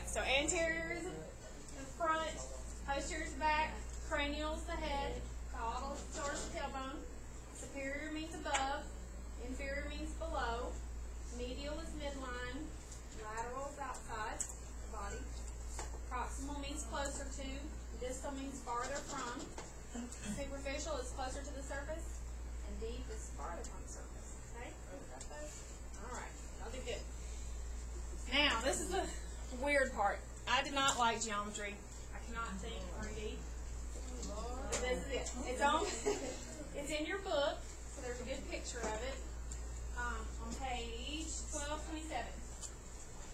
right, so anterior is the front, posterior is the back, cranial is the head, caudal is the torso, tailbone, superior means above, inferior means below, medial is midline, lateral is outside the body, proximal means closer to, distal means farther from, superficial is closer to the surface, and deep is farther from the surface. Okay? Got those? Alright, y'all do good. Now, this is the weird part. I did not like geometry. I cannot think 3D. But this is it. It's in your book, so there's a good picture of it. On page 1227.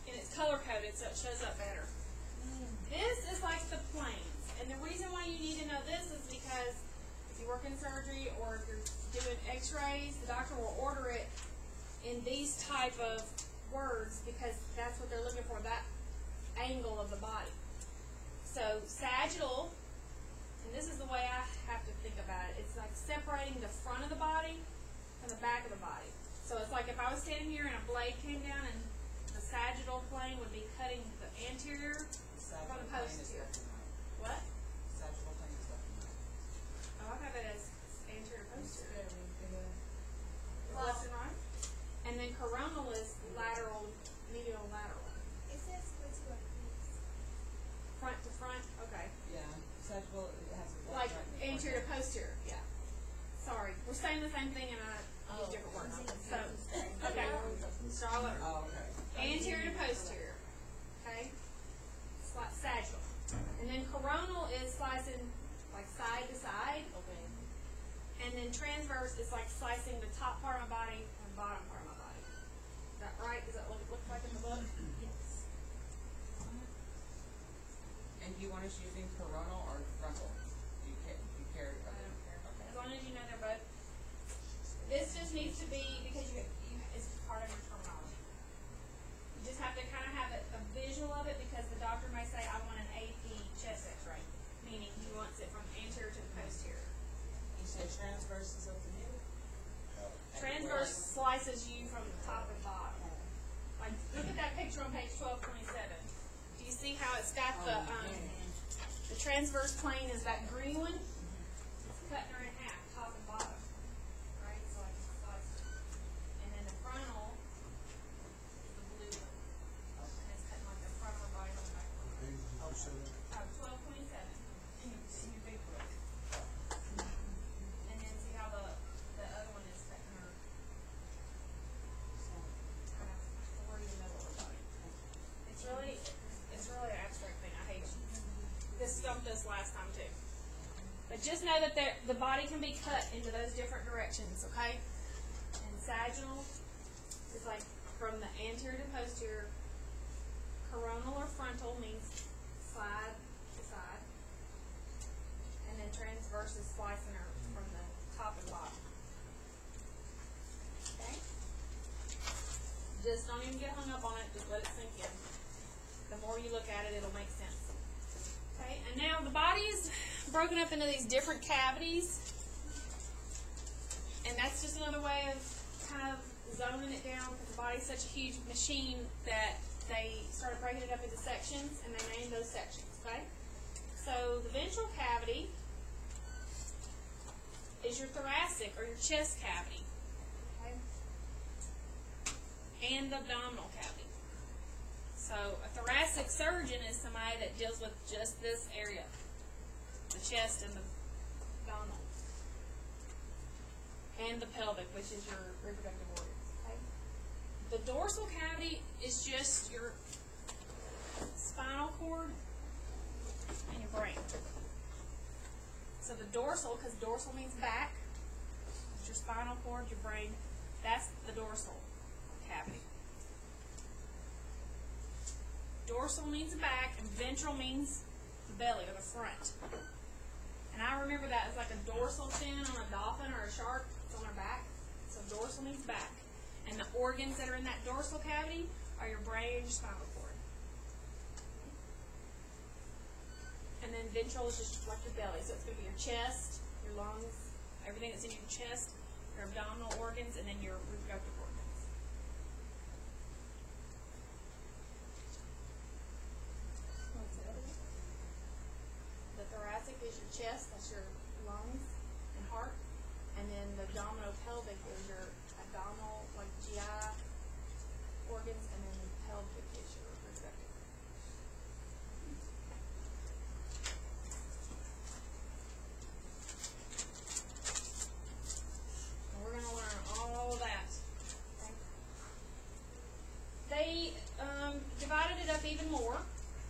And it's color coded so it shows up better. This is like the planes. And the reason why you need to know this is because if you work in surgery or if you're doing x-rays, the doctor will order it in these type of words because that's what they're looking for, that angle of the body. So sagittal, and this is the way I have to think about it, it's like separating the front of the body from the back of the body. So it's like if I was standing here and a blade came down and the sagittal plane would be cutting the anterior from the posterior. What? Sagittal plane is left and right. Oh, I have it as anterior posterior. Left and right. And then coronal is lateral, medial lateral. It says split to like this. Front to front, okay. Yeah. Sagittal it has a Like left, right, and anterior to front. posterior, yeah. Sorry, we're saying the same thing and I use different words. So, okay. Charlotte. Oh, okay. Anterior to posterior, okay? Sagittal. And then coronal is slicing like side to side. Okay. And then transverse is like slicing the top part of my body and the bottom part of my body. Is that right? Does that what it looks like in the book? Yes. And do you want us using coronal or frontal? Do you care? I don't care. Okay. As long as you know they're both. This just needs to be because it's part of your terminology. You just have to kind of have a visual of it because the doctor may say, I want an AP chest x-ray, meaning he wants it from anterior to the posterior. You said transverse is open here? Transverse slices you from the top and bottom. Like, look at that picture on page 1227. Do you see how it's got the transverse plane is that green one? It's cutting her in half, top and bottom. Right? So I can slice it. And then the frontal is the blue one. And it's cutting like the front of her body on the back. 1227. In your big book. And then see how the other one is cutting her toward the middle of her body. It's really an abstract thing. I hate it. This stumped us last time too. But just know that the body can be cut into those different directions, okay? And sagittal is like from the anterior to posterior. Coronal or frontal means side to side. And then transverse is slicing her from the top and bottom. Okay? Just don't even get hung up on it, just let it sink in. The more you look at it, it'll make sense. Okay, and now the body is broken up into these different cavities. And that's just another way of kind of zoning it down because the body's such a huge machine that they started breaking it up into sections and they named those sections, okay? So the ventral cavity is your thoracic or your chest cavity, okay? And the abdominal cavity. So a thoracic surgeon is somebody that deals with just this area, the chest and the abdominal, and the pelvic, which is your reproductive organs. Okay? The dorsal cavity is just your spinal cord and your brain. So the dorsal, because dorsal means back, it's your spinal cord, your brain. That's the dorsal cavity. Dorsal means the back, and ventral means the belly or the front. And I remember that as like a dorsal fin on a dolphin or a shark. It's on their back. So dorsal means back. And the organs that are in that dorsal cavity are your brain and your spinal cord. And then ventral is just like your belly. So it's going to be your chest, your lungs, everything that's in your chest, your abdominal organs, and then your reproductive organs. is your chest, that's your lungs and heart. And then the abdominopelvic is your abdominal, like GI organs, and then the pelvic is your reproductive. And we're going to learn all of that. Okay? They divided it up even more,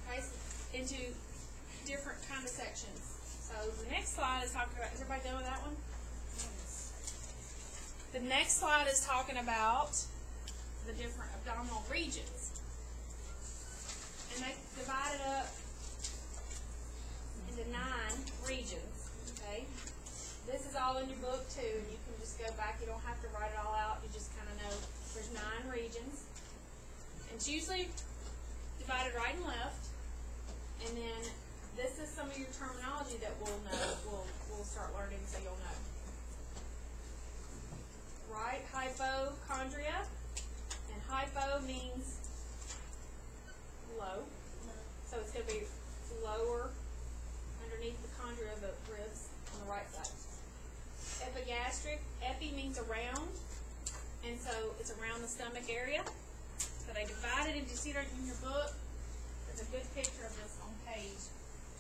okay, into different kind of sections. So the next slide is talking about, is everybody done with that one? The next slide is talking about the different abdominal regions. And they divided up into 9 regions, okay? This is all in your book too, and you can just go back. You don't have to write it all out. You just kind of know there's 9 regions. And it's usually divided right and left. And then this is some of your terminology that we'll know, we'll start learning so you'll know. Right, hypochondria, and hypo means low, so it's going to be lower underneath the chondria of the ribs on the right side. Epigastric, epi means around, and so it's around the stomach area. So they divided it. You see it in your book? There's a good picture of this on page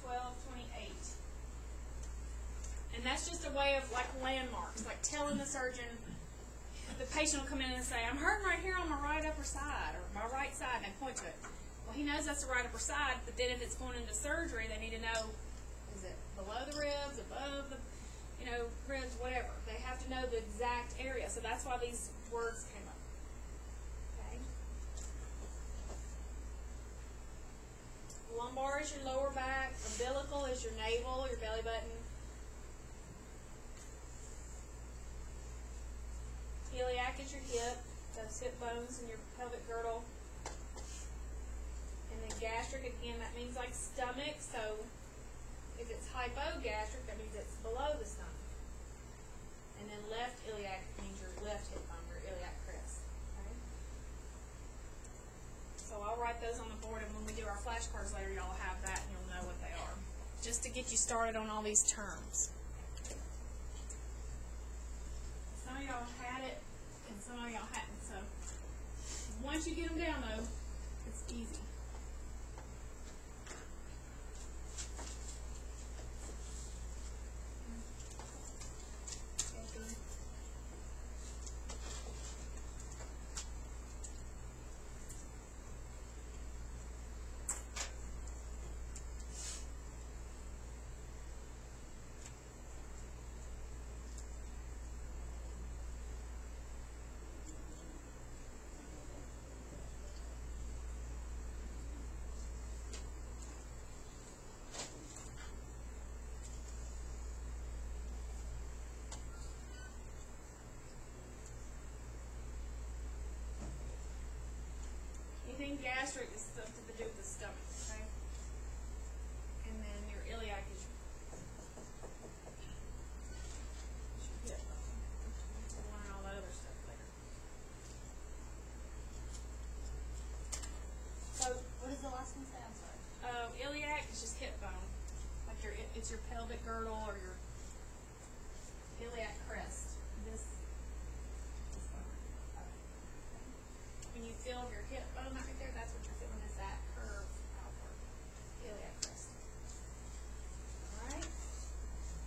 1228. And that's just a way of like landmarks, like telling the surgeon. The patient will come in and say, I'm hurting right here on my right upper side, or my right side, and they point to it. Well, he knows that's the right upper side, but then if it's going into surgery, they need to know, is it below the ribs, above the, ribs, whatever. They have to know the exact area. So that's why these words came up. Okay. Lumbar is your lower back. Umbilical is your navel, your belly button. Iliac is your hip, those hip bones and your pelvic girdle. And then gastric, again, that means like stomach. So if it's hypogastric, that means it's below the stomach. And then left iliac means your left hip bone, your iliac crest. Okay? So I'll write those on the board, and when we do our flashcards later, y'all have that and you'll know what they are. Just to get you started on all these terms. Some of y'all had it, and some of y'all hadn't. So once you get them down, though, it's easy. Anything gastric is something to do with the stomach, okay? And then your iliac is your hip. We'll learn all that other stuff later. So, What does the last one say? I'm sorry. iliac is just hip bone. Like it's your pelvic girdle or your iliac crest. This bone. When you feel your hip bone right there, that's what you're feeling, is that curve outward. Iliac crest. Alright?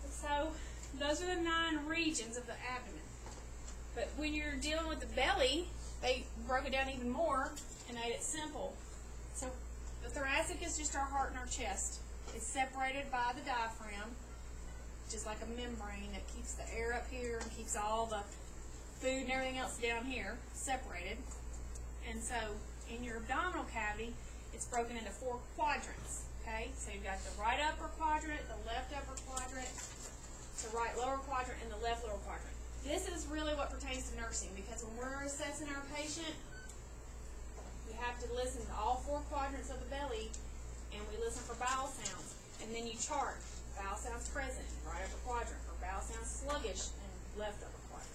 So, those are the 9 regions of the abdomen. But when you're dealing with the belly, they broke it down even more and made it simple. So, the thoracic is just our heart and our chest. It's separated by the diaphragm, just like a membrane that keeps the air up here and keeps all the food and everything else down here separated. And so, in your abdominal cavity, it's broken into 4 quadrants, okay? So you've got the right upper quadrant, the left upper quadrant, the right lower quadrant, and the left lower quadrant. This is really what pertains to nursing, because when we're assessing our patient, we have to listen to all 4 quadrants of the belly, and we listen for bowel sounds. And then you chart, bowel sounds present in right upper quadrant, or bowel sounds sluggish in left upper quadrant.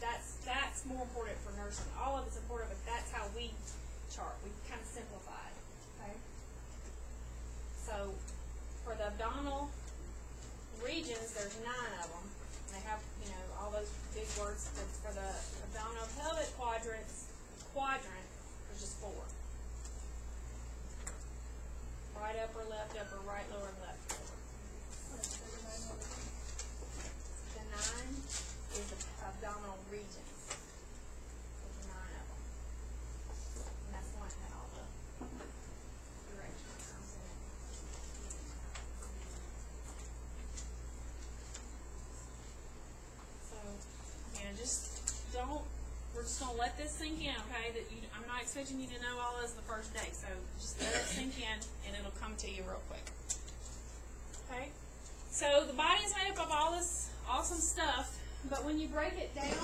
That's more important for nursing. All of it's important, but that's how we chart. We kind of simplified. Okay. So for the abdominal regions, there's 9 of them. And they have, you know, all those big words for the abdominopelvic quadrant, there's just 4. Right upper, left upper, right lower, left lower. The 9 is the abdominal regions. There's 9 of them. And that's the one that all the directions comes in. So, yeah, just don't, we're just going to let this sink in, okay? That you, I'm not expecting you to know all this the first day, so just let it sink in and it'll come to you real quick. Okay? So the body is made up of all this awesome stuff, but when you break it down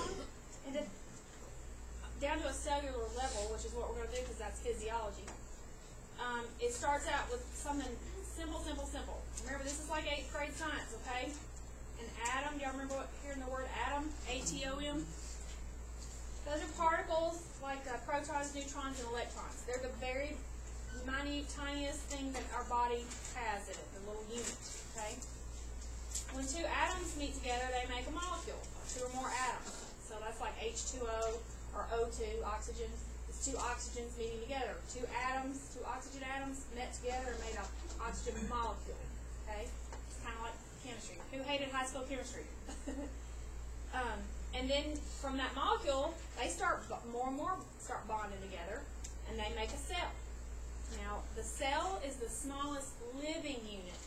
to a cellular level, which is what we're going to do because that's physiology, it starts out with something simple. Remember, this is like 8th grade science, okay? An atom, do y'all remember hearing the word atom? A-T-O-M? Those are particles like protons, neutrons, and electrons. They're the very minute, tiniest thing that our body has in it, the little unit, okay? When 2 atoms meet together, they make a molecule, or 2 or more atoms. So that's like H2O or O2, oxygen. It's 2 oxygens meeting together. 2 atoms, 2 oxygen atoms met together and made an oxygen molecule, okay? It's kind of like chemistry. Who hated high school chemistry? And then from that molecule, they start more and more start bonding together, and they make a cell. Now, the cell is the smallest living unit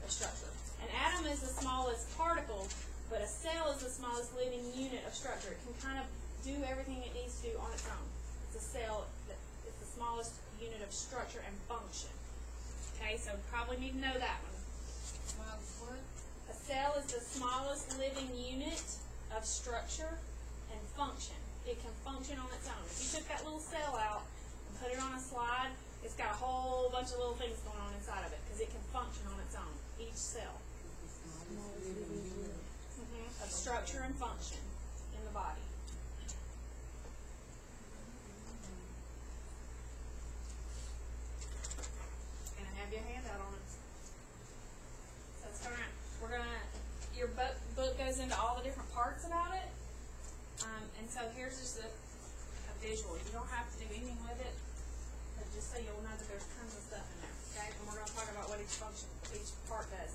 of structure. An atom is the smallest particle, but a cell is the smallest living unit of structure. It can kind of do everything it needs to do on its own. It's a cell that is the smallest unit of structure and function. Okay, so probably need to know that one. A cell is the smallest living unit of structure and function. It can function on its own. If you took that little cell out and put it on a slide, it's got a whole bunch of little things going on inside of it because it can function on its own, each cell. Of structure and function in the body. And I have your handout on it. So it's your book goes into all the different parts about it. And so here's just a visual. You don't have to do anything with it, but just so you'll know that there's tons of stuff in there. Okay? And we're going to talk about what each part does.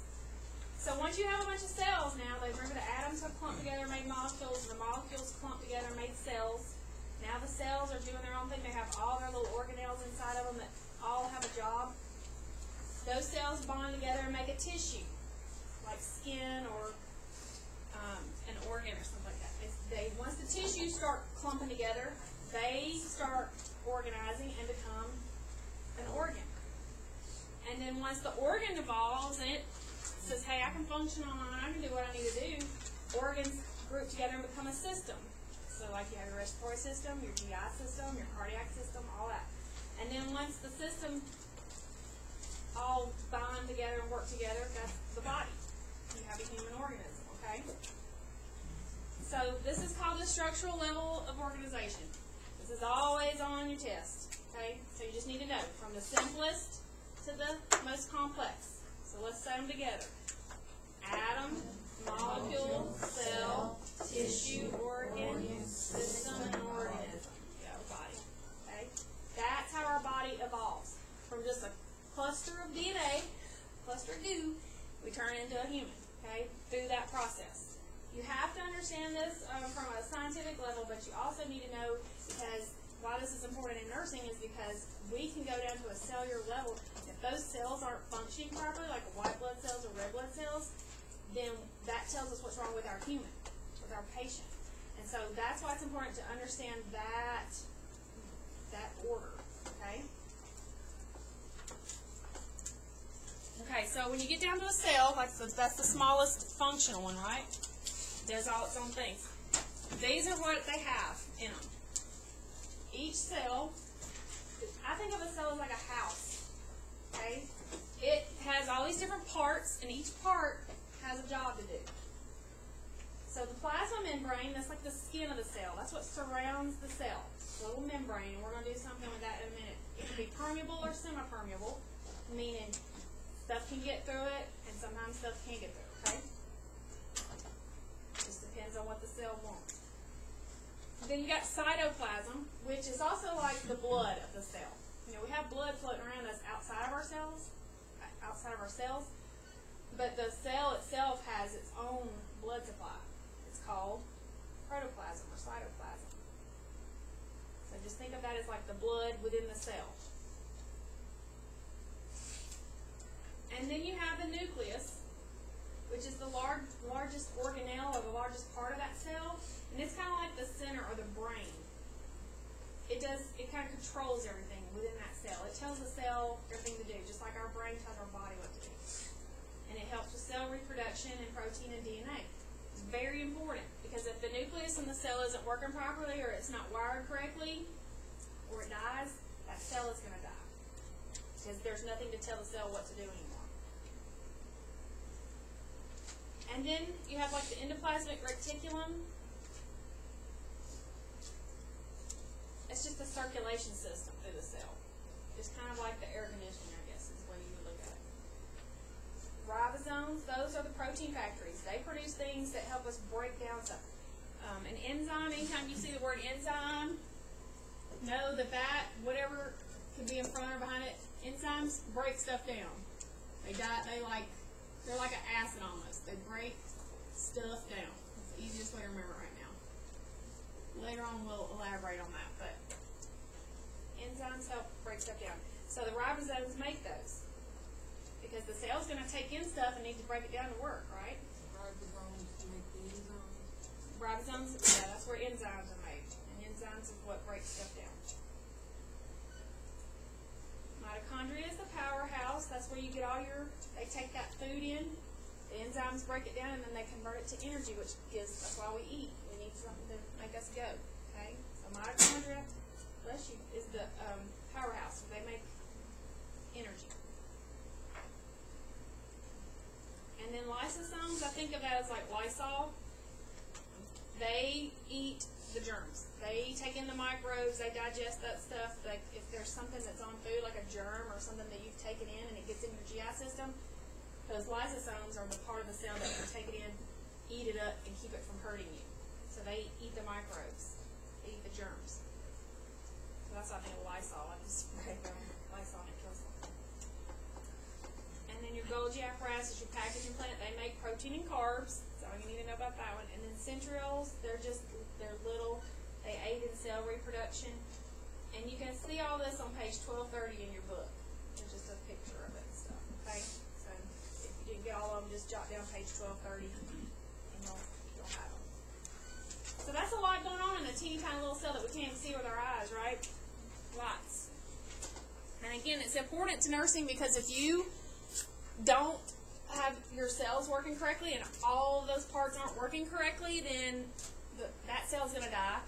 So once you have a bunch of cells now, remember the atoms have clumped together, made molecules, the molecules clumped together, made cells. Now the cells are doing their own thing. They have all their little organelles inside of them that all have a job. Those cells bond together and make a tissue, like skin or an organ or something like that. Once the tissues start clumping together, they start organizing and become an organ. And then once the organ evolves and it says, hey, I can function on my own, I can do what I need to do, organs group together and become a system. So like you have your respiratory system, your GI system, your cardiac system, all that. And then once the system all bond together and work together, that's the body. You have a human organism, okay? So this is called the structural level of organization. This is always on your test, okay? So you just need to know from the simplest to the most complex. So let's say them together. Atom, molecule, cell, tissue, organ, system, and organism. Yeah, body. Okay? That's how our body evolves. From just a cluster of DNA, cluster of goo, we turn into a human. Okay? Through that process. You have to understand this from a scientific level, but you also need to know, because why this is important in nursing is because we can go down to a cellular level. If those cells aren't functioning properly, like white blood cells or red blood cells, then that tells us what's wrong with our human, with our patient. And so that's why it's important to understand that order, okay? Okay, so when you get down to a cell, like that's the smallest functional one, right? Does all its own things. These are what they have in them. Each cell, I think of a cell as like a house, okay? It has all these different parts, and each part has a job to do. So the plasma membrane, that's like the skin of the cell. That's what surrounds the cell. It's a little membrane, and we're going to do something with that in a minute. It can be permeable or semi-permeable, meaning stuff can get through it, and sometimes stuff can't get through it, okay? Depends on what the cell wants. Then you got cytoplasm, which is also like the blood of the cell. You know, we have blood floating around us outside of our cells, but the cell itself has its own blood supply. It's called protoplasm or cytoplasm. So just think of that as like the blood within the cell. And then you have the nucleus, which is the largest organelle or the largest part of that cell, and it's kind of like the center or the brain. It kind of controls everything within that cell. It tells the cell everything to do, just like our brain tells our body what to do. And it helps with cell reproduction and protein and DNA. It's very important because if the nucleus in the cell isn't working properly or it's not wired correctly or it dies, that cell is going to die because there's nothing to tell the cell what to do anymore. And then you have like the endoplasmic reticulum. It's just a circulation system through the cell. It's kind of like the air conditioning, I guess, is the way you would look at it. Ribosomes, those are the protein factories. They produce things that help us break down stuff. An enzyme, anytime you see the word enzyme, know that whatever could be in front or behind it, enzymes break stuff down. They're like an acid almost. They break stuff down. It's the easiest way to remember right now. Later on we'll elaborate on that, but enzymes help break stuff down. So the ribosomes make those because the cell's going to take in stuff and need to break it down to work, right? Ribosomes make the enzymes. Ribosomes, yeah, that's where enzymes are made, and enzymes is what breaks stuff down. Mitochondria is the powerhouse. That's where you get all they take that food in, the enzymes break it down, and then they convert it to energy, that's why we eat. We need something to make us go, okay? So mitochondria, bless you, is the powerhouse. They make energy. And then lysosomes, I think of that as like Lysol. They eat the germs. They take in the microbes, they digest that stuff. Like if there's something that's on food, like a germ or something that you've taken in and it gets in your GI system, those lysosomes are the part of the cell that can take it in, eat it up, and keep it from hurting you. So they eat the microbes. They eat the germs. So that's why I think of Lysol. I just spray them Lysol and it kills them. And then your Golgi apparatus is your packaging plant. They make protein and carbs. That's all you need to know about that one. And then centrioles, they're little. They aid in cell reproduction. And you can see all this on page 1230 in your book. There's just a picture of it and stuff. Okay? So if you didn't get all of them, just jot down page 1230 and you'll have them. So that's a lot going on in a teeny tiny little cell that we can't see with our eyes, right? Lots. And again, it's important to nursing because if you don't have your cells working correctly and all of those parts aren't working correctly, then that cell's going to die.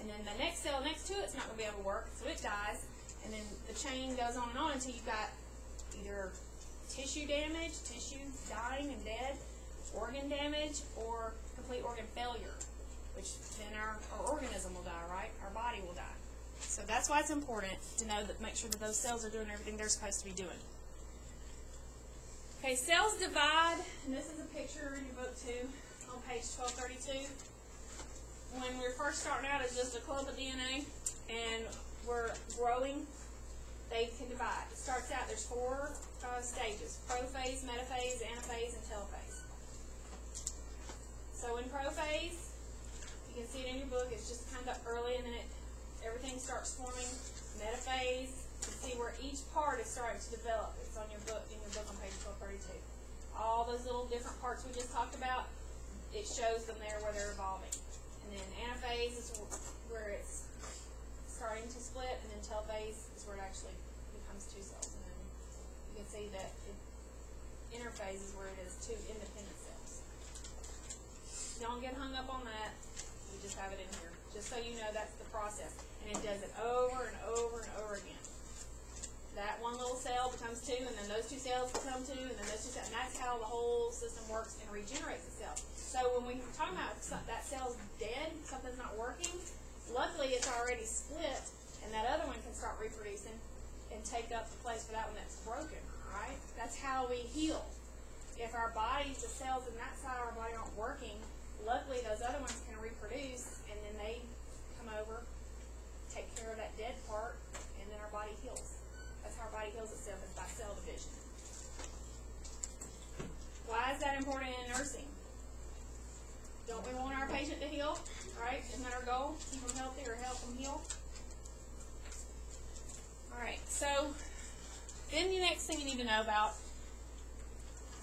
And then the next cell next to it's not going to be able to work, so it dies. And then the chain goes on and on until you've got either tissue damage, tissue dying and dead, organ damage, or complete organ failure, which then our organism will die, right? Our body will die. So that's why it's important to know that, make sure that those cells are doing everything they're supposed to be doing. Okay, cells divide, and this is a picture in your book too, on page 1232. When we're first starting out as just a clump of DNA, and we're growing, they can divide. It starts out, there's 4 stages: prophase, metaphase, anaphase, and telophase. So in prophase, you can see it in your book, it's just kind of early, and then everything starts forming. Metaphase, you can see where each part is starting to develop. It's on your book, in your book on page 1232. All those little different parts we just talked about, it shows them there where they're evolving. And then anaphase is where it's starting to split, and then telophase is where it actually becomes 2 cells. And then you can see that interphase is where it is 2 independent cells. Don't get hung up on that. We just have it in here, just so you know that's the process. And it does it over and over and over again. That one little cell becomes 2, and then those 2 cells become 2, and then those 2 cells, and that's how the whole system works and regenerates itself. So when we're talking about that cell's dead, something's not working, luckily it's already split, and that other one can start reproducing and take up the place for that one that's broken, right? That's how we heal. If our bodies, the cells in that side of our body aren't working, Luckily, those other ones can reproduce, and then they come over, take care of that dead part, and then our body heals. That's how our body heals itself, is by cell division. Why is that important in nursing? Don't we want our patient to heal, right? Isn't that our goal? Keep them healthy or help them heal? Alright, so then the next thing you need to know about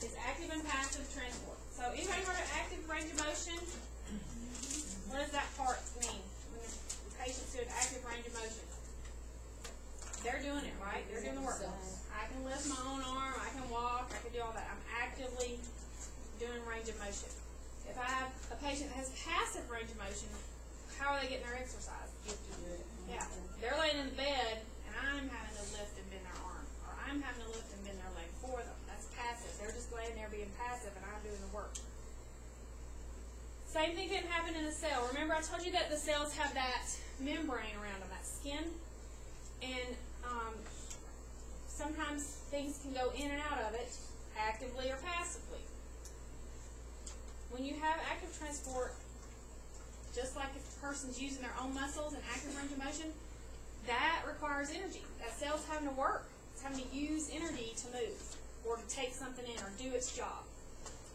is active and passive transport. So anybody heard of active range of motion? What does that part mean when the patient's doing active range of motion? They're doing it, right? They're doing the work. I can lift my own arm, I can walk, I can do all that. I'm actively doing range of motion. If I have a patient that has passive range of motion, how are they getting their exercise? Yeah. They're laying in the bed, and I'm having to lift and bend their arm. Or I'm having to lift and bend their leg for them. That's passive. They're just laying there being passive, and I'm doing the work. Same thing can happen in a cell. Remember I told you that the cells have that membrane around them, that skin? And sometimes things can go in and out of it, actively or passively. When you have active transport, just like if a person's using their own muscles and active range of motion, that requires energy. That cell's having to work. It's having to use energy to move or to take something in or do its job.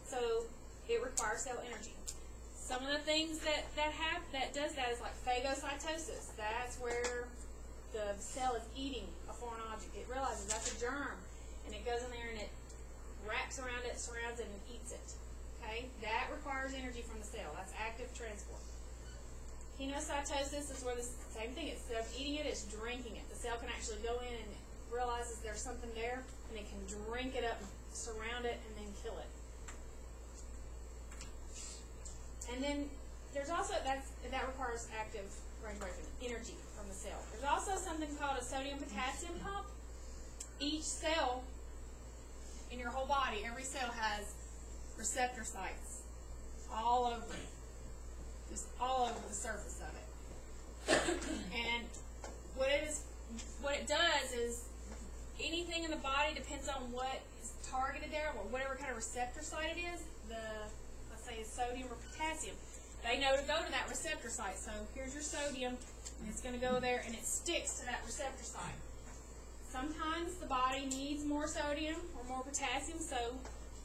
So it requires cell energy. Some of the things that does that is like phagocytosis. That's where the cell is eating a foreign object. It realizes that's a germ, and it goes in there and it wraps around it, surrounds it, and eats it. Okay? That requires energy from the cell. That's active transport. Penocytosis is where the same thing. Instead of eating it, it's drinking it. The cell can actually go in and realizes there's something there, and it can drink it up, surround it, and then kill it. And then there's also, that requires active range of motion, energy from the cell. There's also something called a sodium-potassium pump. Each cell in your whole body, every cell has receptor sites all over it, just all over the surface of it. And what it does is anything in the body depends on what is targeted there, or whatever kind of receptor site it is. Let's say it's sodium or potassium. They know to go to that receptor site. So here's your sodium, and it's going to go there, and it sticks to that receptor site. Sometimes the body needs more sodium or more potassium, so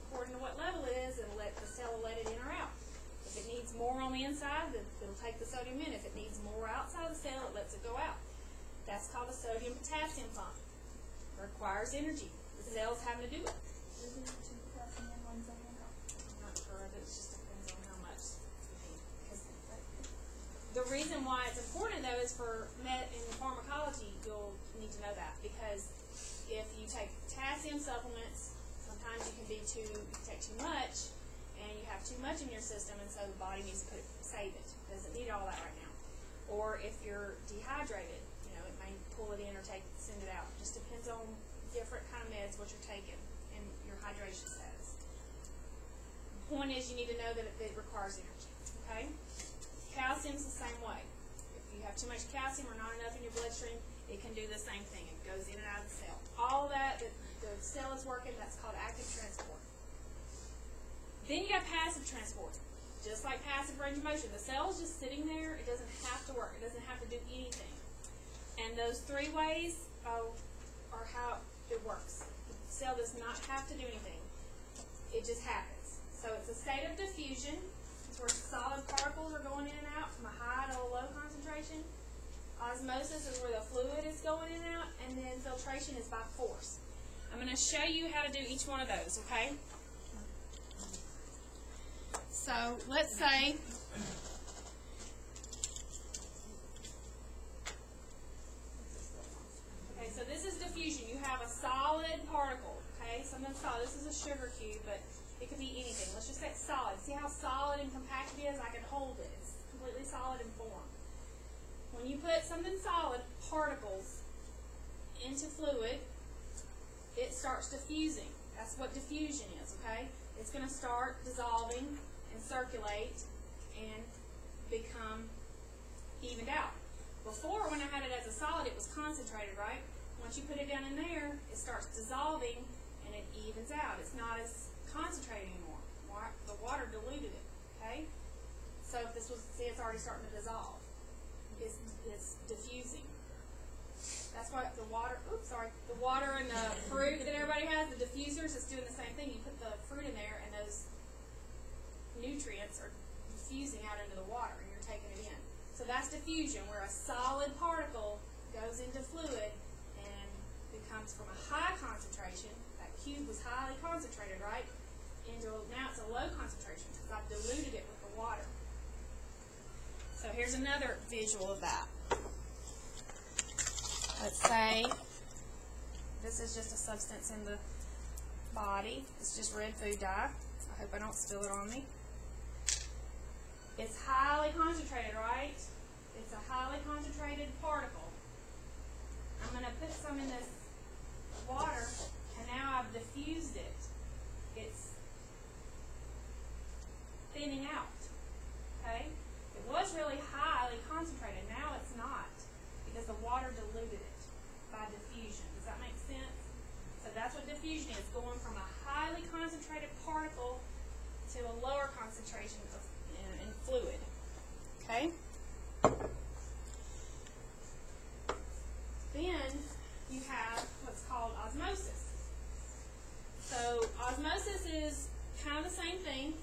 according to what level it is, it'll let the cell let it in or out. If it needs more on the inside, then it'll take the sodium in. If it needs more outside the cell, it lets it go out. That's called a sodium-potassium pump. It requires energy. The cells having to do it. Is it 2 potassium and 1 sodium? I'm not sure. It just depends on how much you need. The reason why it's important, though, is for in pharmacology, you'll need to know that. Because if you take potassium supplements, sometimes you can take too much, and you have too much in your system, and so the body needs to save it. It doesn't need all that right now. Or if you're dehydrated, it may pull it in or send it out. It just depends on different kind of meds, what you're taking, and your hydration status. The point is, you need to know that it requires energy. Okay? Calcium's the same way. If you have too much calcium or not enough in your bloodstream, it can do the same thing. It goes in and out of the cell. All that the cell is working, that's called active transport. Then you have passive transport. Just like passive range of motion. The cell is just sitting there. It doesn't have to work. It doesn't have to do anything. And those 3 ways are how it works. The cell does not have to do anything. It just happens. So it's a state of diffusion. It's where solid particles are going in and out from a high to a low concentration. Osmosis is where the fluid is going in and out. And then filtration is by force. I'm going to show you how to do each one of those, okay? So let's say so this is diffusion. You have a solid particle, okay? Something solid. This is a sugar cube, but it could be anything. Let's just say it's solid. See how solid and compact it is? I can hold it. It's completely solid in form. When you put something solid, particles, into fluid, it starts diffusing. That's what diffusion is, okay? It's going to start dissolving and circulate and become evened out. Before, when I had it as a solid, it was concentrated, right? Once you put it down in there, it starts dissolving and it evens out. It's not as concentrated anymore. The water diluted it, okay? So if this was, see, it's already starting to dissolve. It's diffusing. That's why the water, the water and the fruit that everybody has, the diffusers, it's doing the same thing. You put the fruit in there and those nutrients are diffusing out into the water and you're taking it in. So that's diffusion, where a solid particle goes into fluid and becomes from a high concentration, that cube was highly concentrated, right? Now it's a low concentration because I've diluted it with the water. So here's another visual of that. Let's say this is just a substance in the body. It's just red food dye. I hope I don't spill it on me. It's highly concentrated, right? It's a highly concentrated particle. I'm going to put some in this water, and now I've diffused it. It's thinning out, okay? It was really highly concentrated. Now it's not, because the water diluted it by diffusion. Does that make sense? So that's what diffusion is, going from a highly concentrated particle to a lower concentration of in fluid. Okay? Then you have what's called osmosis. So osmosis is kind of the same thing,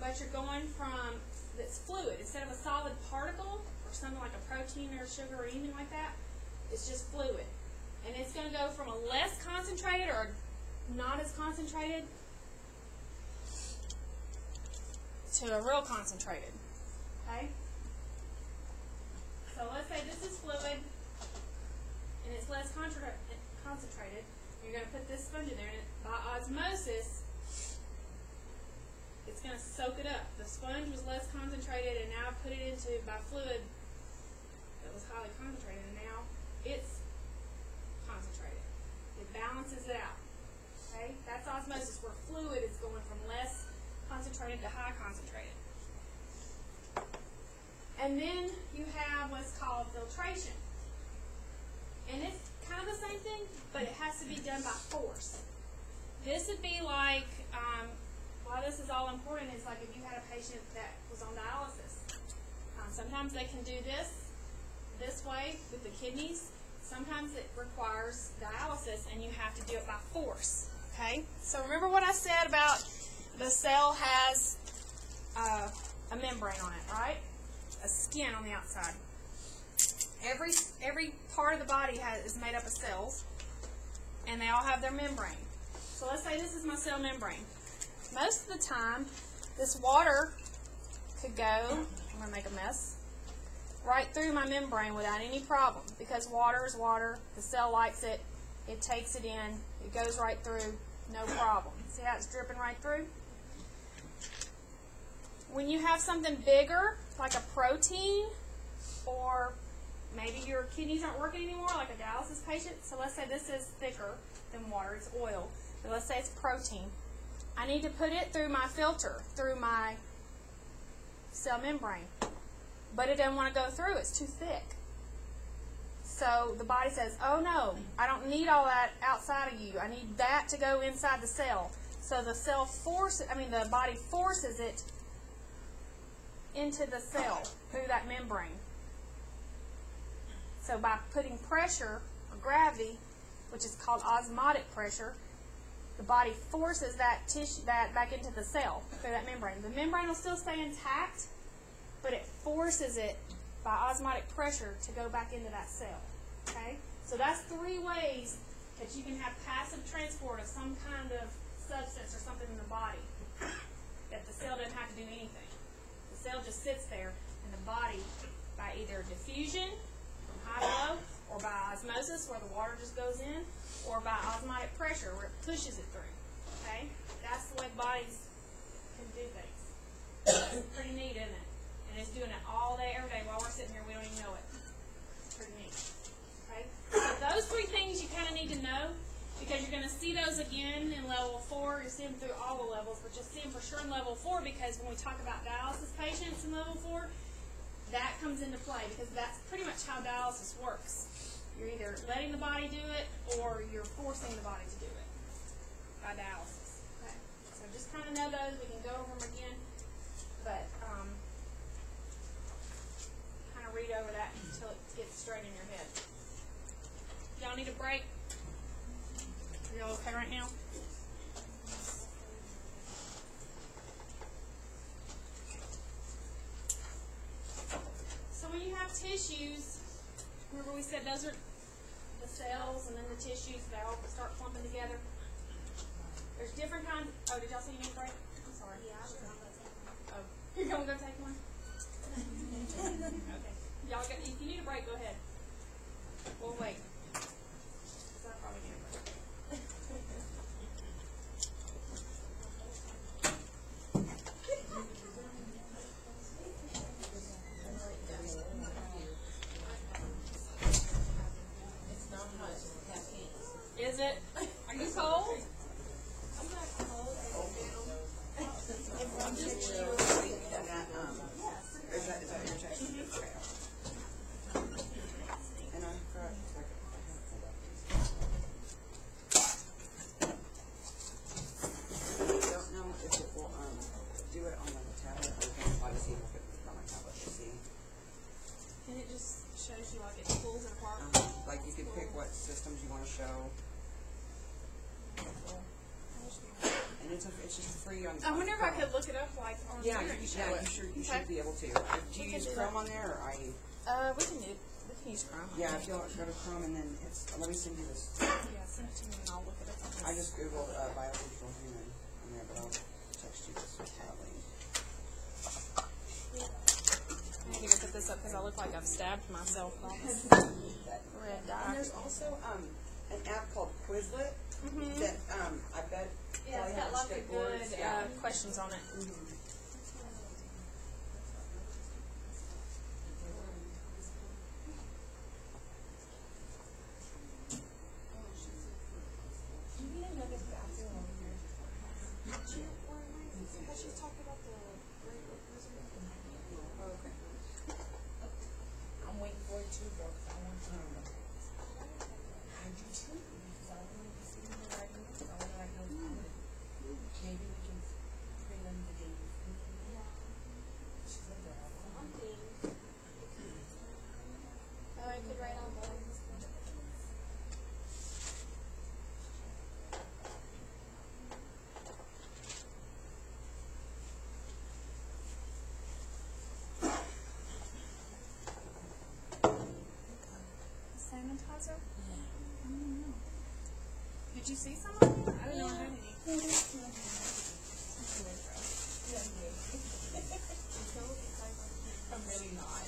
but you're going from this fluid. Instead of a solid particle or something like a protein or sugar or anything like that, it's just fluid. And it's going to go from a less concentrated or not as concentrated to a real concentrated. Okay? So let's say this is fluid and it's less concentrated. You're going to put this sponge in there, and by osmosis, it's going to soak it up. The sponge was less concentrated, and now I put it into, by fluid that was highly concentrated, and now it's concentrated. It balances it out. Okay? That's osmosis, where fluid is going from less concentrated to high concentrated. And then you have what's called filtration. And it's kind of the same thing, but it has to be done by force. This would be like, why this is all important is like if you had a patient that was on dialysis. Sometimes they can do this way with the kidneys. Sometimes it requires dialysis and you have to do it by force. Okay? So remember what I said about the cell has a membrane on it, right? A skin on the outside. Every part of the body is made up of cells, and they all have their membrane. So let's say this is my cell membrane. Most of the time, this water could go, I'm going to make a mess, right through my membrane without any problem, because water is water, the cell likes it, it takes it in, it goes right through, no problem. See how it's dripping right through? When you have something bigger, like a protein, or maybe your kidneys aren't working anymore, like a dialysis patient, so let's say this is thicker than water, it's oil, but let's say it's protein. I need to put it through my filter, through my cell membrane, but it doesn't want to go through, it's too thick. So the body says, oh no, I don't need all that outside of you, I need that to go inside the cell. So the the body forces it into the cell through that membrane. So by putting pressure or gravity, which is called osmotic pressure, the body forces that tissue back into the cell through that membrane. The membrane will still stay intact, but it forces it by osmotic pressure to go back into that cell. Okay? So that's 3 ways that you can have passive transport of some kind of substance or something in the body that the cell doesn't have to do anything. The cell just sits there, and the body, by either diffusion from high to low, or by osmosis where the water just goes in, or by osmotic pressure where it pushes it through. Okay? That's the way bodies can do things. It's pretty neat, isn't it? And it's doing it all day, every day while we're sitting here. We don't even know it. It's pretty neat. Okay? So those 3 things you kind of need to know, because you're going to see those again in level 4. You'll see them through all the levels, but you'll see them for sure in level 4, because when we talk about dialysis patients in level 4, that comes into play, because that's pretty much how dialysis works. You're either letting the body do it, or you're forcing the body to do it by dialysis. Okay? So just kind of know those. We can go over them again. But read over that until it gets straight in your head. Y'all need a break? Are y'all okay right now? So when you have tissues, remember we said those are the cells and then the tissues, they all start clumping together. There's different kinds. Oh, did y'all say you need a break? I'm sorry. Yeah, I was going to go take one. Oh, you're going to go take one? Okay. Y'all got, if you need a break, go ahead. We'll wait. 'Cause I probably need a break. Is it? Are you cold? I'm not cold. I'm just chilling. Is that your check? And I forgot. I don't know if it will do it on the tablet. I was going to try to see if it was on my tablet to see. And it just shows you like it pulls it apart. Like you could pick what systems you want to show. And it's just free on. I wonder if I could look it up like on Yeah, there and show it. you should be able to. Do you use Chrome on there, or I? We can use Chrome. Yeah, if you'll go to Chrome and then it's. Let me send you this. Yeah, send it to me and I'll look it up. I just googled biodigital human on there, but I'll text you this link. I need to go put this up because I look like I've stabbed myself by this red And dye. there's also an app called Quizlet that I bet Yeah, it's got lots of good questions on it. I'm waiting for it too, though, 'cause I want to know. I do too, because I want to see the right notes. I want to like know how to. Maybe we can bring them the day before. She said that. Oh, I could write on both. Sanitizer? I don't know. Did you see some of them? I don't know how many. I'm really not.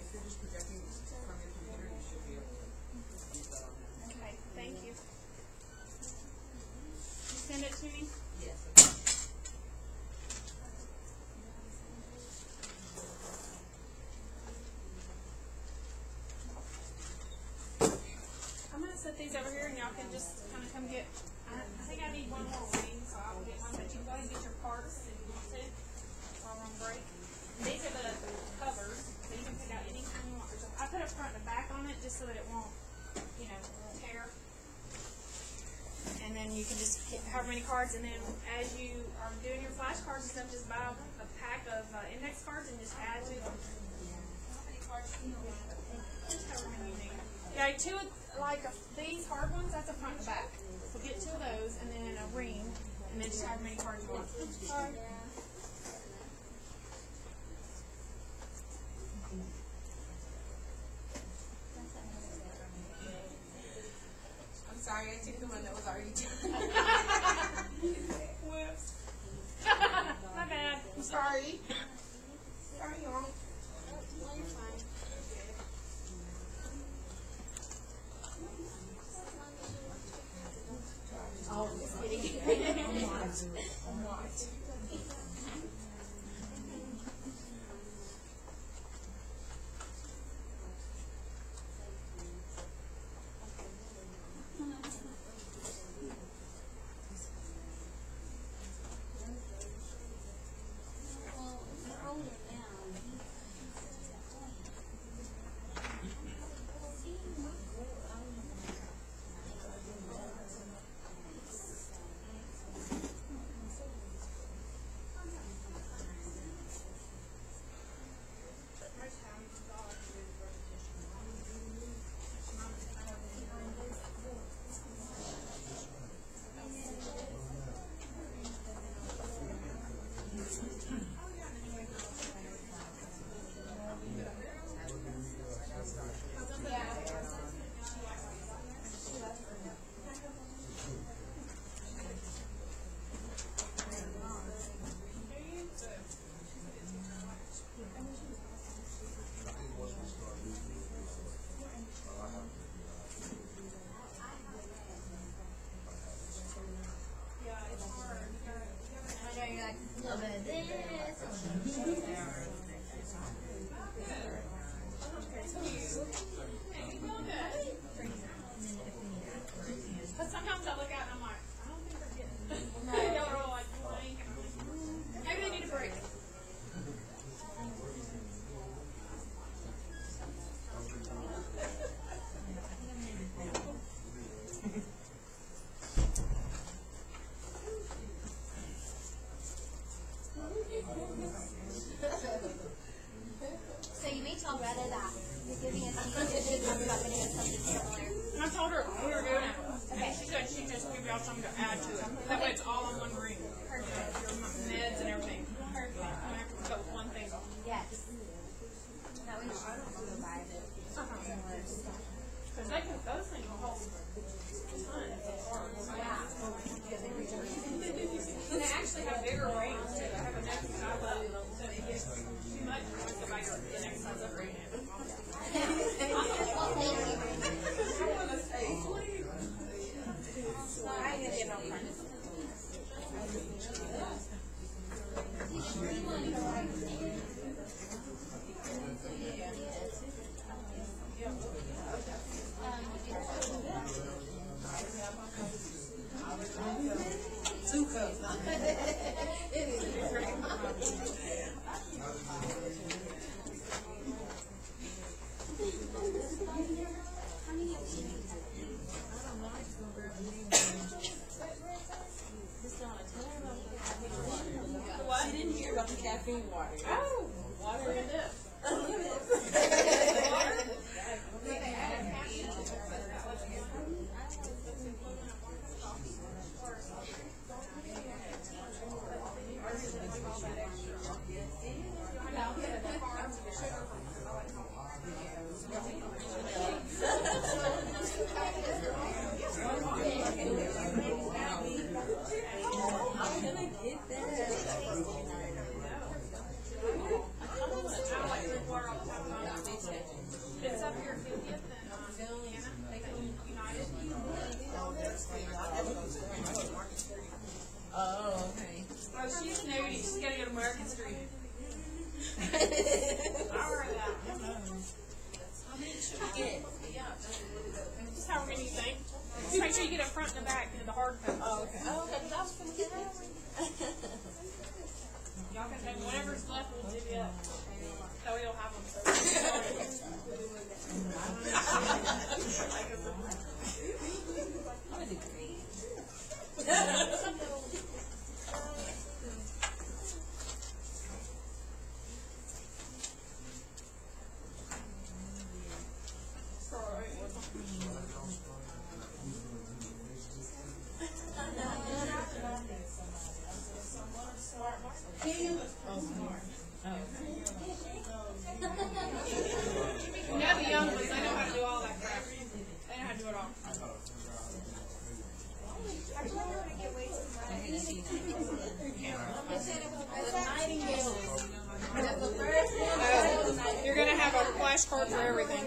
If you're just projecting from your computer, you should be able to use that on there. Okay, thank you. You send it to me? Yes. I'm gonna set these over here and y'all can just kind of come get, I think I need one more ring, so I'll get one, but you can always get your parts if you want to, while we're on break. These are the covers, so you can pick out any kind you want. I put a front and a back on it just so that it won't, tear. And then you can just get however many cards, and then as you are doing your flashcards and stuff, just buy a pack of index cards and just add to them. How many cards do you want? Just however many you need. Yeah, two, like these hard ones, that's a front and a back. So get two of those, and then a ring, and then just however many cards you want. Sorry. I'm sorry, I took the one that was already done. Whoops. My bad. I'm sorry. Sorry, y'all. No, you're fine. Oh, Just kidding. But sometimes I look out and I'm like, I don't think they're getting. Y'all are all like blank. And I'm like, maybe they need a break. So you may tell Retta that you're giving us teachers talk about getting us something similar. And I told her we were doing it. Okay. She said she'd just give y'all something to add to it. That way it's all in one ring. Perfect. Your meds and everything. Perfect. I don't have to put one thing on. Yes. That way you don't buy it. Because they can, those things will hold tons of parts. And they actually have bigger rings too. I have a neck that I love. So it gets too much. I want to buy the next size up right now. Well, thank you. I ain't gonna get no friends. Two cups. What? She didn't hear about the caffeine water. Oh, water in this. It's up here 50th and Indiana. They go United. Oh, okay. Oh, she's snooty. She's got to go to American Street. I wear that. Just how many you think? Just make sure you get up front and the back and the hard cover. Oh, okay. Oh, okay. I was gonna get that. Y'all can take whatever's left, we'll divvy up. So you'll have them. I'm gonna do green. You know the young ones, they know how to do all that crap. They know how to do it all. You're going to have a flashcard for everything.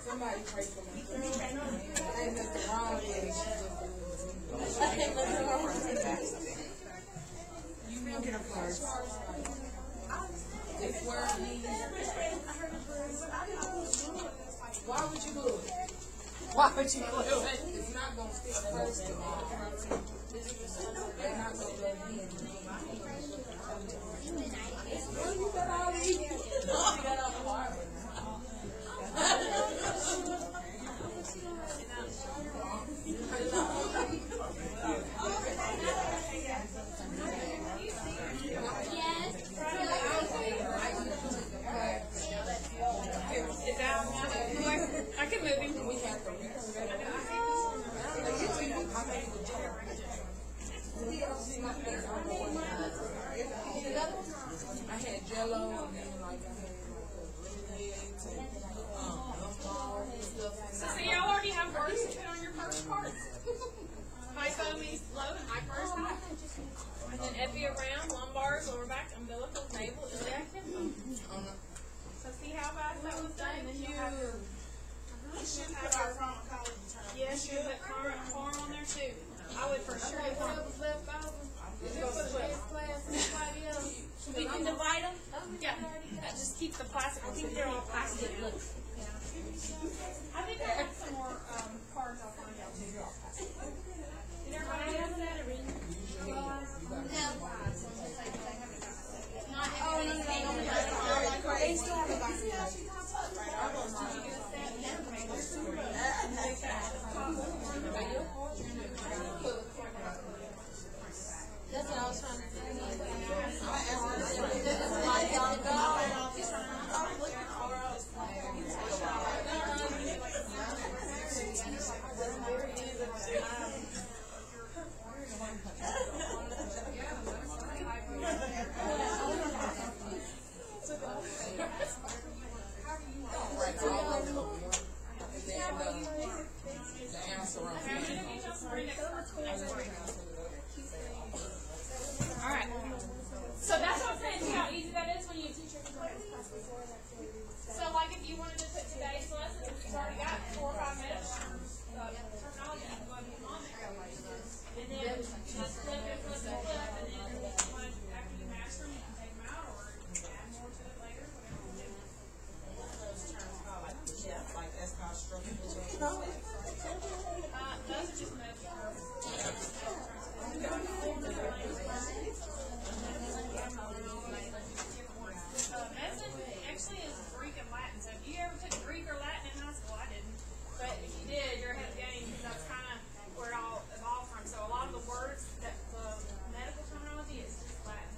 Somebody pray for me. Ain't nothing wrong with it. You will get a first. It's where why would you do it? Why would you do it? It's not gonna stick first to me. They're not gonna go in. You got all these. You got all the hard ones. Is that I can move him. I had Jello and then like I had eggs and balls and stuff. So y'all already have words to put on your first parts. Hypo means low and hyper is high. And then epi around, lumbar, lower back, umbilical, navel, iliac, hip. So see how fast that was done? And then you have your yes, you put farm on there too. I would for sure get one. We can divide them. Yeah, that just keeps the plastic. I think they're all plastic. I think I have some more cards I'll find out too. Did everybody have that? Not everybody's on the They still have a box. That's what I was trying to say. Alright. So that's what I'm saying. See how easy that is when you teach your class. So like if you wanted to put today's lesson, you've already got 4 or 5 minutes. Terminology, you can go ahead and put on there. And then just flip it, and then after you master them, you can take them out or add more to it later, whatever you do. Like that's called structural. Those are just metaphors. Medicine actually is Greek and Latin. So if you ever took Greek or Latin in high school, I didn't. But if you did, you're ahead of the game because that's kind of where it all evolved from. So a lot of the words that the medical terminology is just Latin.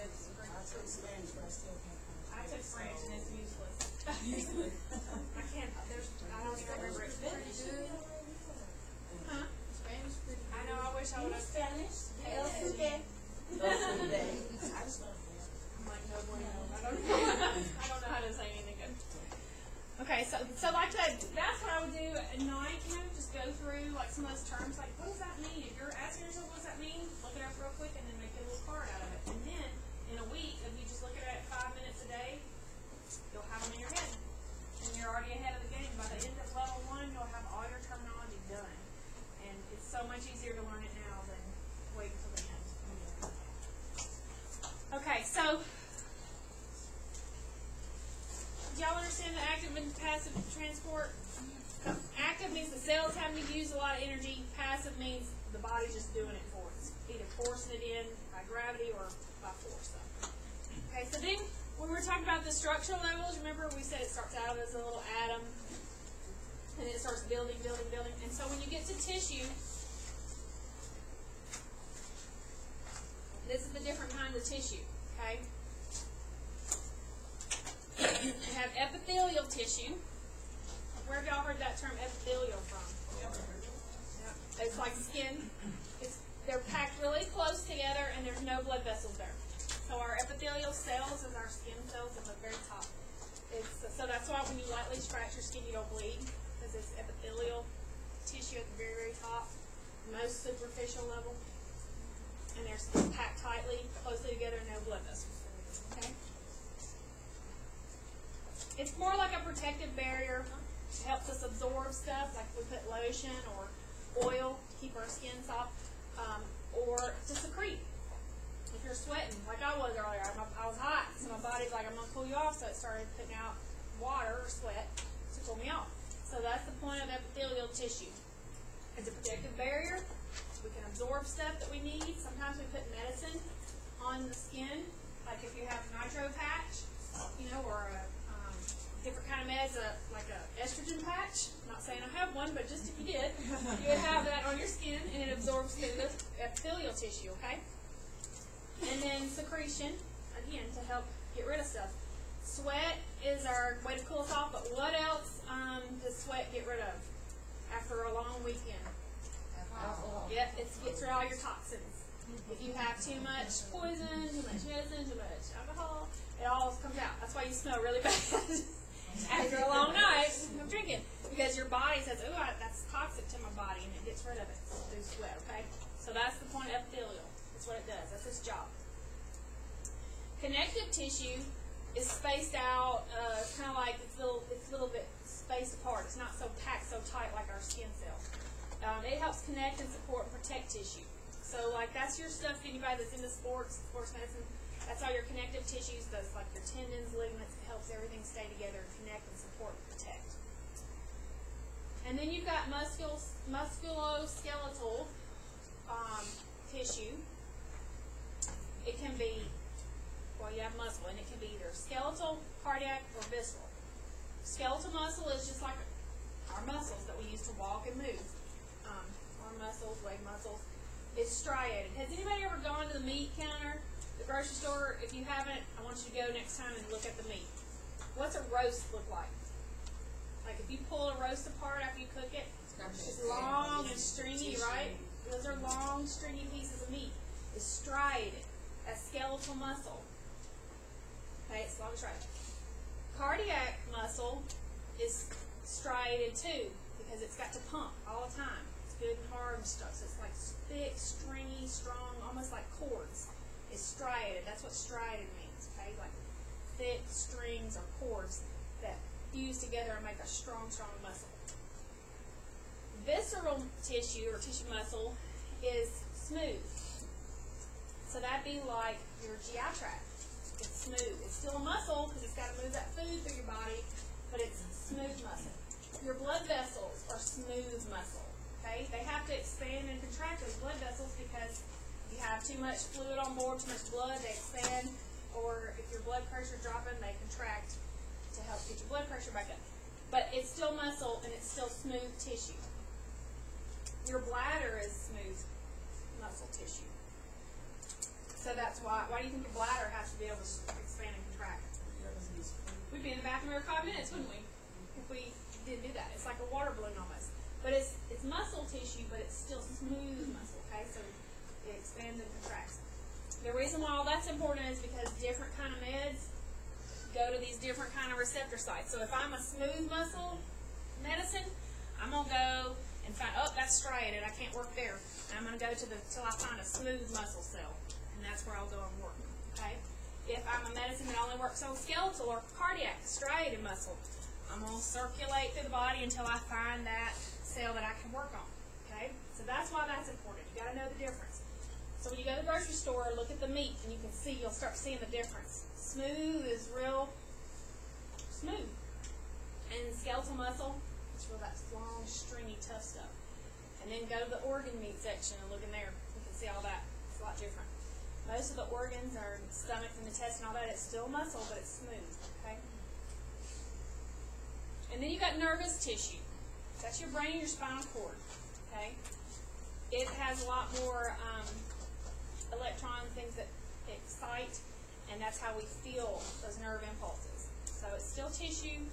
It's Greek. I took Spanish, but I still can't. I took French and it's useless. I can't. I don't even remember it. Huh? Spanish pretty I know. I wish I would have. Spanish. I don't know how to say anything good. Okay, so like that's what I would do at night, just go through like some of those terms, like what does that mean? If you're asking yourself what does that mean, look it up real quick and then make a little card out of it. And then in a week, if you just look at it 5 minutes a day, you'll have them in your head. And you're already ahead of the game. By the end of level 1, you'll have all your terminology done. And it's so much easier to learn it now than wait until the end. Okay, so y'all understand the active and passive transport? Active means the cells having to use a lot of energy. Passive means the body's just doing it for us, either forcing it in by gravity or by force. Okay, so then when we're talking about the structural levels, remember we said it starts out as a little atom, and then it starts building. And so when you get to tissue, this is the different kinds of tissue, okay? You have epithelial tissue. Where have y'all heard that term epithelial from? Yeah. It's like skin. They're packed really close together and there's no blood vessels there. So our epithelial cells is our skin cells at the very top. So that's why when you lightly scratch your skin you don't bleed, because it's epithelial tissue at the very, very top, most superficial level. and they're packed tightly, closely together, and no blood vessels. Okay? It's more like a protective barrier. It helps us absorb stuff, like we put lotion or oil to keep our skin soft, or to secrete. If you're sweating, like I was earlier, I was hot, so my body's like, I'm going to cool you off, so it started putting out water or sweat to cool me off. So that's the point of epithelial tissue. It's a protective barrier. We can absorb stuff that we need. Sometimes we put medicine on the skin, like if you have nitro patch, or a different kind of meds, like a estrogen patch. I'm not saying I have one, but just if you did, you would have that on your skin, and it absorbs through the epithelial tissue, okay? And then secretion, again, to help get rid of stuff. Sweat is our way to cool us off, but what else does sweat get rid of after a long weekend? Yep, it gets rid of all your toxins. If you have too much poison, too much medicine, too much alcohol, it all comes out. That's why you smell really bad after a long night of drinking, because your body says, "Oh, that's toxic to my body," and it gets rid of it through sweat. Okay, so that's the point of epithelial. That's what it does. That's its job. Connective tissue is spaced out, kind of like it's a little bit spaced apart. It's not so packed, so tight like our skin cells. It helps connect and support and protect tissue. So, like, that's your stuff. Anybody that's into sports medicine, that's all your connective tissues. That's like your tendons, ligaments. It helps everything stay together and connect and support and protect. And then you've got musculoskeletal tissue. It can be, you have muscle, and it can be either skeletal, cardiac, or visceral. Skeletal muscle is just like our muscles that we use to walk and move. Arm muscles, leg muscles. It's striated. Has anybody ever gone to the meat counter, the grocery store? If you haven't, I want you to go next time and look at the meat. What's a roast look like? Like if you pull a roast apart after you cook it, it's long and stringy, right? Those are long, stringy pieces of meat. It's striated. That's skeletal muscle. Okay, it's long striated. Cardiac muscle is striated too, because it's got to pump all the time. It's good and hard and stuff. So it's like thick, stringy, strong, almost like cords. It's striated. That's what striated means. Okay, like thick strings or cords that fuse together and make a strong muscle. Visceral tissue or tissue muscle is smooth. So that'd be like your GI tract. It's smooth. It's still a muscle because it's got to move that food through your body, but it's smooth muscle. Your blood vessels are smooth muscle. Okay, they have to expand and contract those blood vessels because if you have too much fluid on board, too much blood, they expand. Or if your blood pressure is dropping, they contract to help get your blood pressure back up. But it's still muscle and it's still smooth tissue. Your bladder is smooth muscle tissue. So that's why do you think your bladder has to be able to expand and contract? We'd be in the bathroom every 5 minutes, wouldn't we? If we did do that. It's like a water balloon almost. But it's muscle tissue, but it's still smooth muscle, okay? So it expands and contracts. The reason why all that's important is because different kind of meds go to these different kind of receptor sites. So if I'm a smooth muscle medicine, I'm going to go and find, that's striated, I can't work there. I'm going to go till I find a smooth muscle cell. And that's where I'll go and work, okay? If I'm a medicine that only works on skeletal or cardiac, striated muscle, I'm going to circulate through the body until I find that cell that I can work on, okay? So that's why that's important. You got to know the difference. So when you go to the grocery store, look at the meat, and you can see, you'll start seeing the difference. Smooth is real smooth. And skeletal muscle is real that long, stringy, tough stuff. And then go to the organ meat section and look in there. You can see all that. It's a lot different. Most of the organs are the stomach and the intestine and all that. It's still muscle, but it's smooth, okay? And then you got nervous tissue. That's your brain and your spinal cord, okay? It has a lot more electrons, things that excite, and that's how we feel those nerve impulses. So it's still tissue,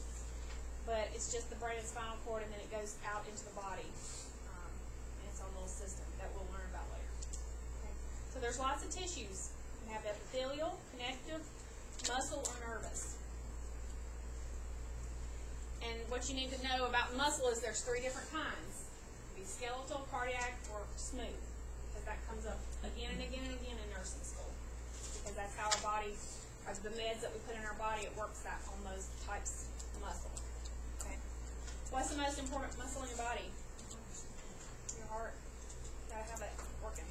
but it's just the brain and spinal cord, and then it goes out into the body. And it's a little system that we'll learn about later. Okay? So there's lots of tissues. You have epithelial, connective, muscle, or nervous. And what you need to know about muscle is there's 3 different kinds. It can be skeletal, cardiac, or smooth. Because that comes up again and again and nursing school. Because that's how our body, or the meds that we put in our body, it works that on those types of muscle. Okay? What's the most important muscle in your body? Your heart. Gotta have it working.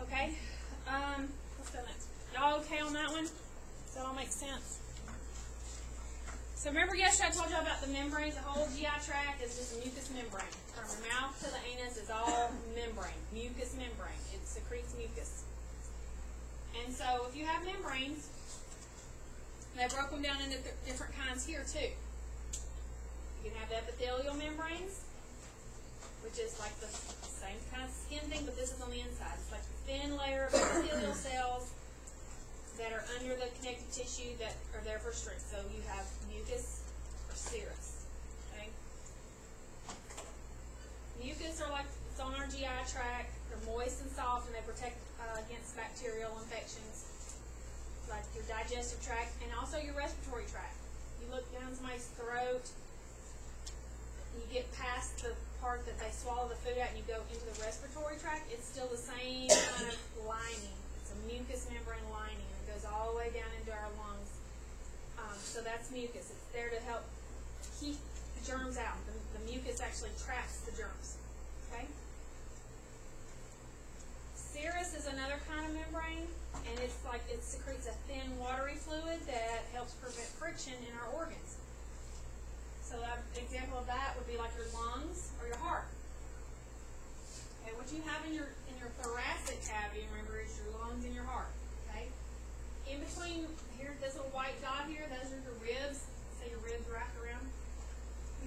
Okay? Let's go next. Y'all okay on that one? Does that all make sense? So remember yesterday I told you about the membranes. The whole GI tract is just a mucous membrane. From the mouth to the anus is all membrane. Mucous membrane. It secretes mucus. And so if you have membranes, they broke them down into different kinds here too. You can have the epithelial membranes, which is like the same kind of skin thing, but this is on the inside. It's like a thin layer of epithelial cells that are under the connective tissue that are there for strength. So you have mucus or serous. Okay? Mucus are like, it's on our GI tract. They're moist and soft, and they protect against bacterial infections, like your digestive tract and also your respiratory tract. You look down somebody's throat, you get past the part that they swallow the food out, and you go into the respiratory tract. It's still the same kind of lining. It's a mucous membrane lining, and it goes all the way down into our lungs. So that's mucus. It's there to help keep the germs out. The mucus actually traps the germs. Okay? Serous is another kind of membrane, and it's like it secretes a thin, watery fluid that helps prevent friction in our organs. So an example of that would be like your lungs or your heart. Okay, what you have in your thoracic cavity, remember, is your lungs and your heart. Okay, in between here, this little white dot here, those are your ribs. Say your ribs wrapped around.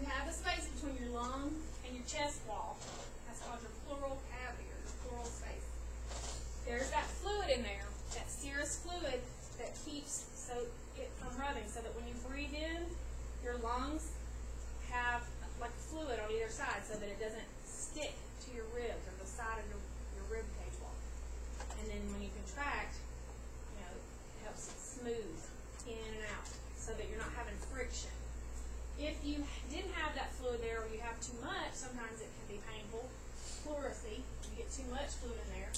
You have a space between your lung and your chest wall. That's called your pleural cavity or your pleural space. There's that fluid in there, that serous fluid that keeps it from rubbing, so that when you breathe in, your lungs have like fluid on either side, so that it doesn't stick to your ribs or the side of your rib cage wall. And then when you contract, it helps it smooth in and out, so that you're not having friction. If you didn't have that fluid there, or you have too much, sometimes it can be painful. Pleurisy, you get too much fluid in there.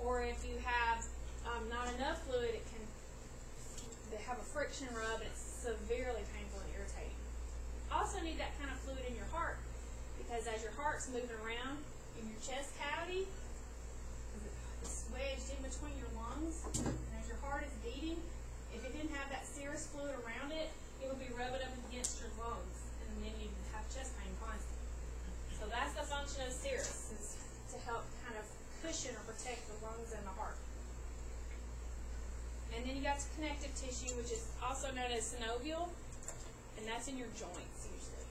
Or if you have not enough fluid, it can have a friction rub, and it's severely painful and irritating. You also need that kind of fluid in your heart, because as your heart's moving around in your chest cavity, it's wedged in between your lungs, and as your heart is beating, if it didn't have that serous fluid around it, it would be rubbing up against your lungs, and then you'd have chest pain constantly. So that's the function of serous, is to help kind of cushion or protect the lungs and the heart. And then you got the connective tissue, which is also known as synovial, and that's in your joints usually.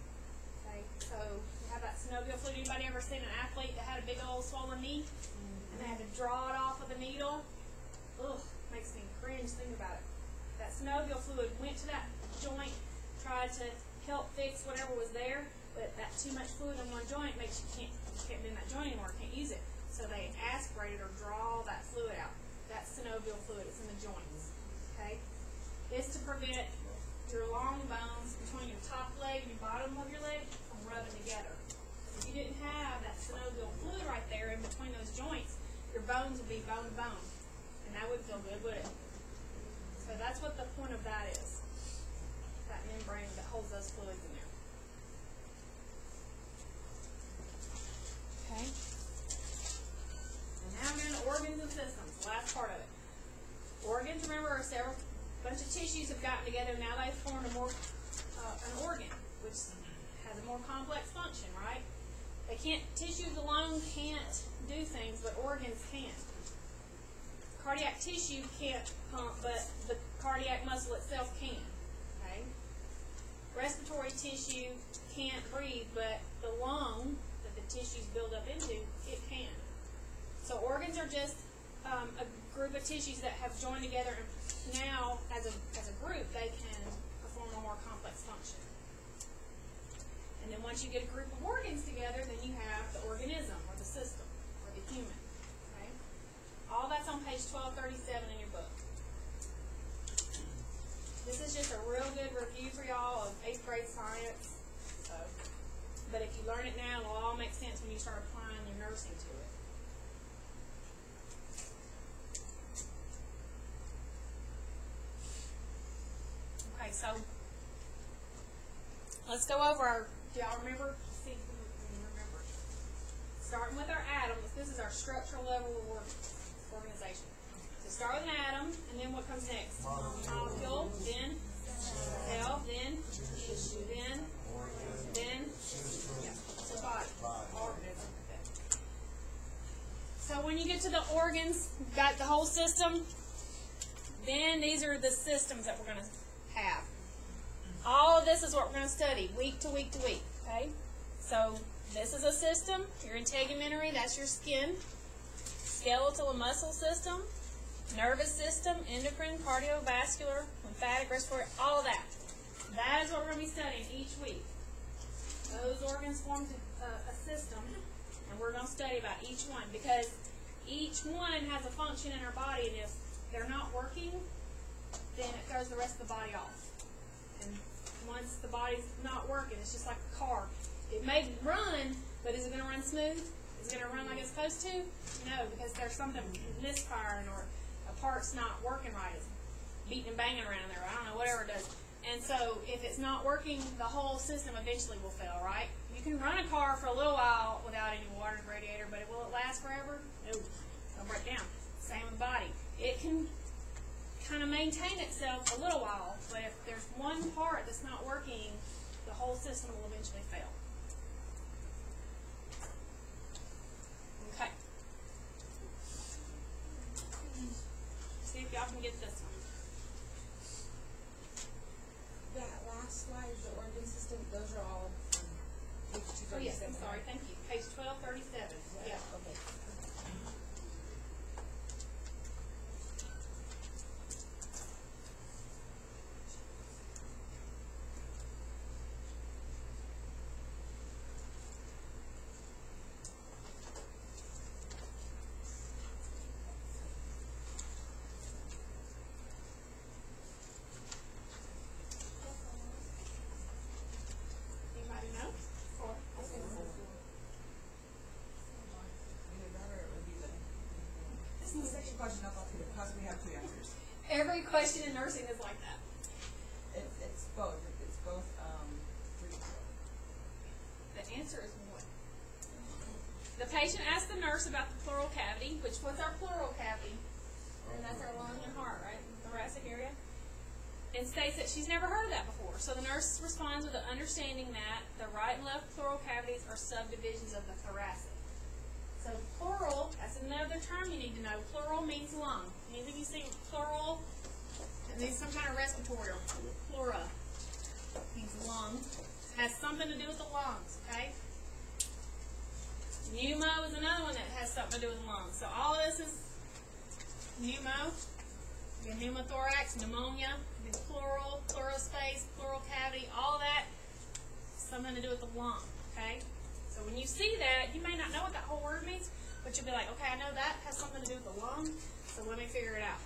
Okay, so you have that synovial fluid. Anybody ever seen an athlete that had a big old swollen knee, and they had to draw it off with a needle? Ugh, makes me cringe thinking about it. That synovial fluid went to that joint, tried to help fix whatever was there, but that too much fluid in one joint makes you can't bend that joint anymore, can't use it. So they aspirate it or draw that fluid out. That synovial fluid, it's in the joints. Okay? It's to prevent your long bones between your top leg and your bottom of your leg from rubbing together. If you didn't have that synovial fluid right there in between those joints, your bones would be bone to bone. And that wouldn't feel good, would it? So that's what the point of that is. That membrane that holds those fluids in there. Okay? And now I'm going to organs and systems, the last part of it. Organs, remember, are several bunch of tissues have gotten together. Now they've formed an organ, which has a more complex function, right? Tissues alone can't do things, but organs can. Cardiac tissue can't pump, but the cardiac muscle itself can. Okay? Respiratory tissue can't breathe, but the lung that the tissues build up into, it can. So organs are just a group of tissues that have joined together, and now, as a group, they can perform a more complex function. And then once you get a group of organs together, then you have the organism, or the system, or the human. Okay? All that's on page 1237 in your book. This is just a real good review for y'all of 8th grade science. But if you learn it now, it'll all make sense when you start applying your nursing to it. So let's go over our. Do y'all remember? See if you remember. Starting with our atoms. This is our structural level of organization. So start with an atom, and then what comes next? Molecule, then cell, then tissue, then so body, organism. So when you get to the organs, you've got the whole system. Then these are the systems that we're going to have. All of this is what we're going to study week to week to week. Okay? So this is a system. Your integumentary, that's your skin. Skeletal and muscle system. Nervous system, endocrine, cardiovascular, lymphatic, respiratory, all of that. That is what we're going to be studying each week. Those organs form a system, and we're going to study about each one because each one has a function in our body, and if they're not working, then it throws the rest of the body off. And once the body's not working, it's just like a car. It may run, but is it going to run smooth? Is it going to run like it's supposed to? No, because there's something misfiring or a part's not working right. It's beating and banging around there. I don't know, whatever it does. And so if it's not working, the whole system eventually will fail, right? You can run a car for a little while without any water in the radiator, but will it last forever? No. It'll break down. Same with body. It can kind of maintain itself a little while, but if there's one part that's not working, the whole system will eventually fail. Okay. See if y'all can get this one. That last slide, the organ system, those are all page 237. Oh yes, I'm sorry, thank you. Page 1237. Yeah. Okay. Anybody know? Or Either that or it would be the. This is the section question up to possibly have two answers. every question in nursing is like that. It's both. It's both. The answer is what? The patient asked the nurse about the pleural cavity, which was our pleural cavity, and that's our lung and heart, right? Thoracic area. And states that she's never heard of that before. So the nurse responds with the understanding that the right and left pleural cavities are subdivisions of the thoracic. So pleural, that's another term you need to know. Pleural means lung. Anything you see pleural, it means some kind of respiratory. Pleura means lung. Has something to do with the lungs, okay? Pneumo is another one that has something to do with the lungs. So all of this is pneumo, your pneumothorax, pneumonia, the pleural, pleurospace, pleural cavity, all that, something to do with the lung, okay? So when you see that, you may not know what that whole word means, but you'll be like, okay, I know that has something to do with the lung, so let me figure it out.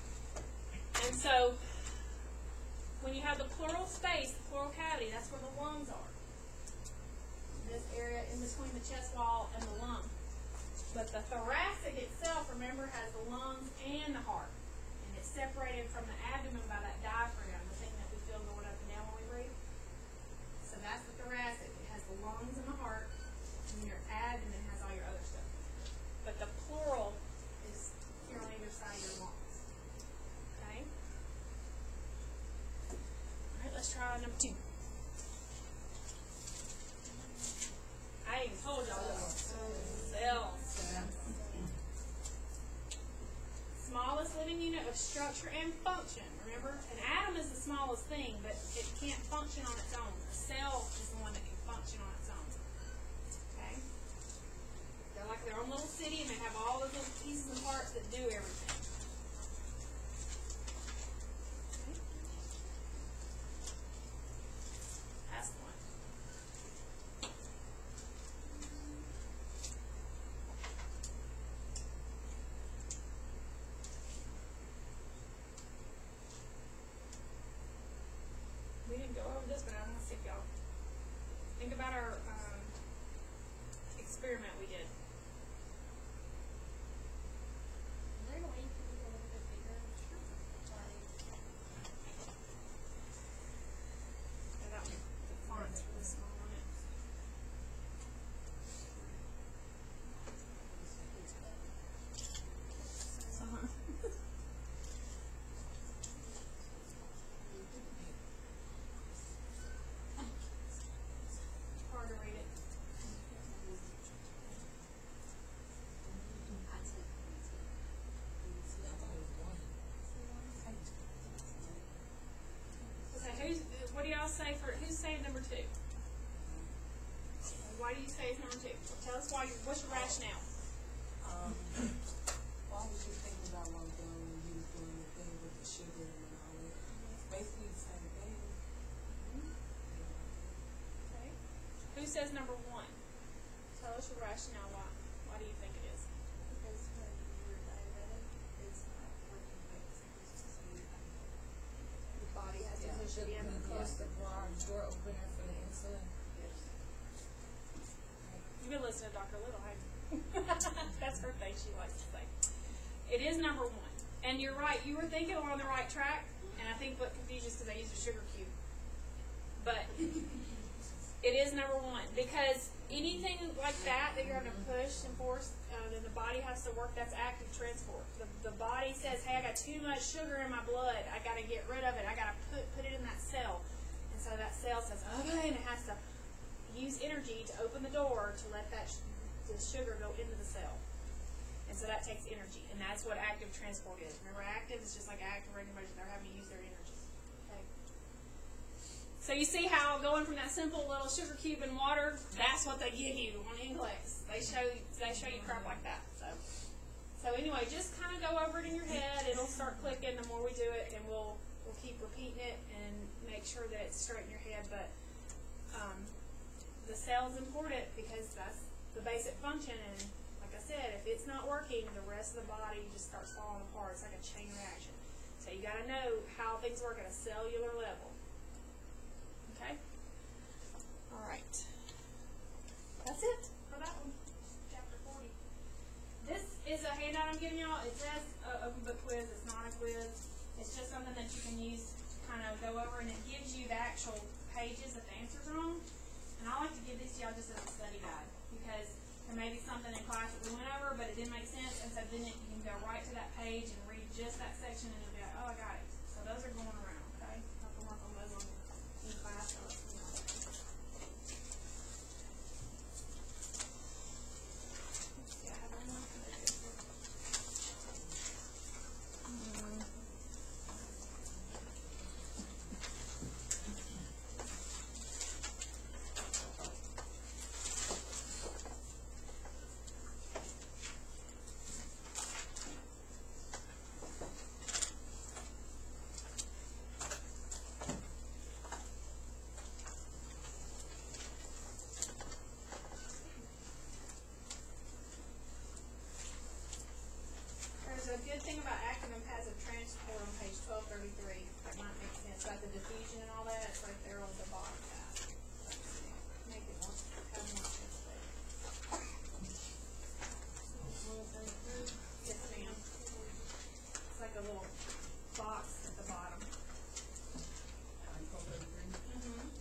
And so when you have the pleural space, the pleural cavity, that's where the lungs are. This area in between the chest wall and the lung. But the thoracic itself, remember, has the lungs and the heart. And it's separated from the abdomen by that diaphragm, the thing that we feel going up and down when we breathe. So that's the thoracic. It has the lungs and the heart, and your abdomen has all your other stuff. But the pleural is here on either side of your lungs. Okay? Alright, let's try number 2. I even told y'all this. Cells. Smallest living unit of structure and function. Remember, an atom is the smallest thing, but it can't function on its own. A cell is the one that can function on its own. Okay? They're like their own little city, and they have all those little pieces and parts that do everything. Okay? Last one. We didn't go over this, but I want to see if y'all think about our experiment we did. Is there a way you can make it a little bit bigger? Like, it's number 2? Why do you say it's number 2? Tell us why. What's your rationale? Well, I was just thinking about one thing when you was doing the thing with the sugar and all that. It's basically the same thing. Okay. Who says number 1? Tell us your rationale why. Why do you think it is? Because when you're diabetic, it's not working like it's supposed to be. The body has to push it in. Close the door opener for the insulin. You've been listening to Dr. Little, haven't you? That's her thing she likes to say. It is number 1. And you're right, you were thinking we're on the right track, and I think what confused you is because I used a sugar cube. But it is number 1, because anything like that you're having to push and force, then the body has to work, that's active transport. The body says, hey, I got too much sugar in my blood, I got to get rid of it, I got to put it in that cell. And so that cell says, okay, and it has to use energy to open the door to let the sugar go into the cell. And so that takes energy, and that's what active transport is. Remember, active is just like active regulation. They're having to use their energy. Okay. So you see how going from that simple little sugar cube and water, that's what they give you on NCLEX. They show you crap like that. So anyway, just kind of go over it in your head. It'll start clicking the more we do it, and we'll keep repeating it and make sure that it's straight in your head. But the cell is important because that's the basic function, and like I said, if it's not working, the rest of the body just starts falling apart. It's like a chain reaction. So you got to know how things work at a cellular level. Okay? All right. That's it for that one. Chapter 40. This is a handout I'm giving y'all. It says open book quiz. It's not a quiz. It's just something that you can use to kind of go over, and it gives you the actual pages that the answers are on. And I like to give this to y'all just as a study guide, because there may be something in class that we went over, but it didn't make sense, and so then you can go right to that page and read just that section, and you'll be like, oh, I got it. So those are going around, okay? I can work on those in class. Or, you know. Let's see, I have one more. There's a good thing about active and passive transport on page 1233. That might make sense. About the diffusion and all that, it's right there on the bottom half. Make it more, have more sense there. Yes, ma'am. It's like a little box at the bottom. Mm-hmm.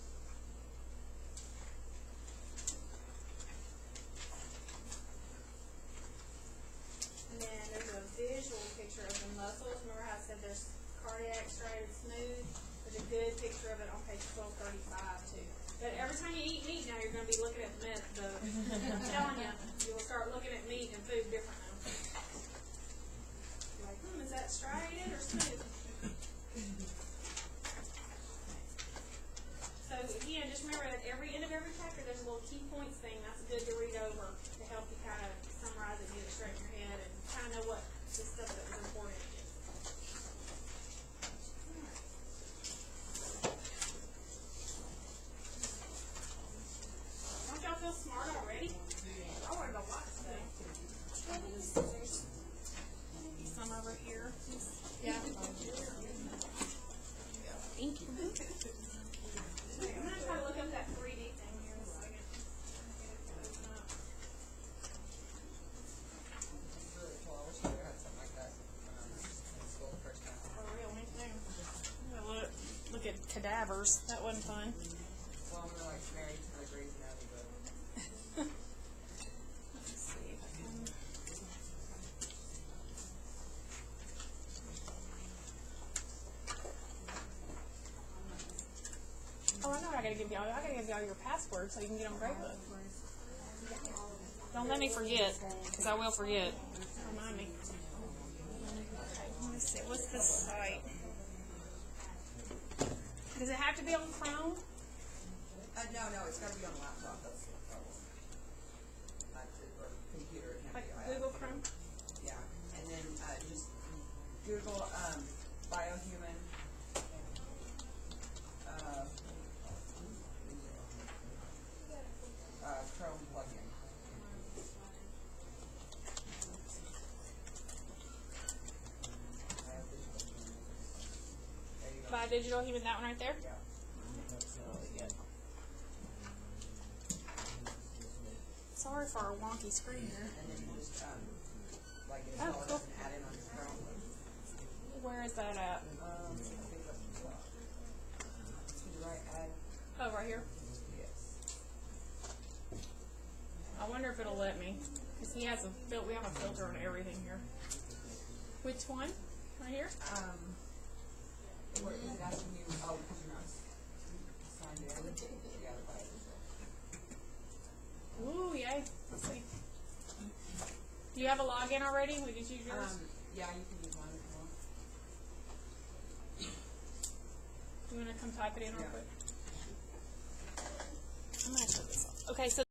And then there's a visual picture of the muscles. Remember how I said there's cardiac, striated, smooth? There's a good picture of it on page 1235 too. But every time you eat meat now, you're going to be looking at I'm telling you, you'll start looking at meat and food different now. You're like, is that striated or smooth? So again, just remember at every end of every chapter, there's a little key points thing. That's good to read over to help you kind of summarize it, get it straight in your head, and kind of know what the stuff that was important is. Don't y'all feel smart already? I learned a lot today. Some over here. Yeah. Thank you. I'm going to try to look up that 3D thing here in a second. Get it to open up. It's really cool. I wish I had something like that in school the first time. For real, me too. I'm gonna look at cadavers. That wasn't fun. Well, I'm like married to the Grey's Anatomy book. Let's see if I can. Oh, I know what I gotta give y'all. I gotta give y'all your password so you can get on Greybook. Don't let me forget, because I will forget. Remind me. Okay, let me see. What's this site? Does it have to be on Chrome? No, it's gotta be on the laptop, that's the problem. Or computer, it can't Like be on. Google Chrome? Yeah, and then, just Google, biohuman, Chrome plugin. There you go. By Digital Human, that one right there? Yeah. Sorry for our wonky screen here. And then you just, like, Oh, install it cool. as an add-in on your Chrome. Where is that at? I think that's the top. To the right, add, Oh, right here. yes. I wonder if it'll let me. Because we have a filter on everything here. Which one? Right here? What is it asking you? Oh, because you're not signed in. Yeah, the bio. Ooh, yay. Let's see. Do you have a login already? We just use yours? Yeah, you can use mine if you want. Do you want to come type it in real Yeah. quick? I'm going to shut this off. Okay, so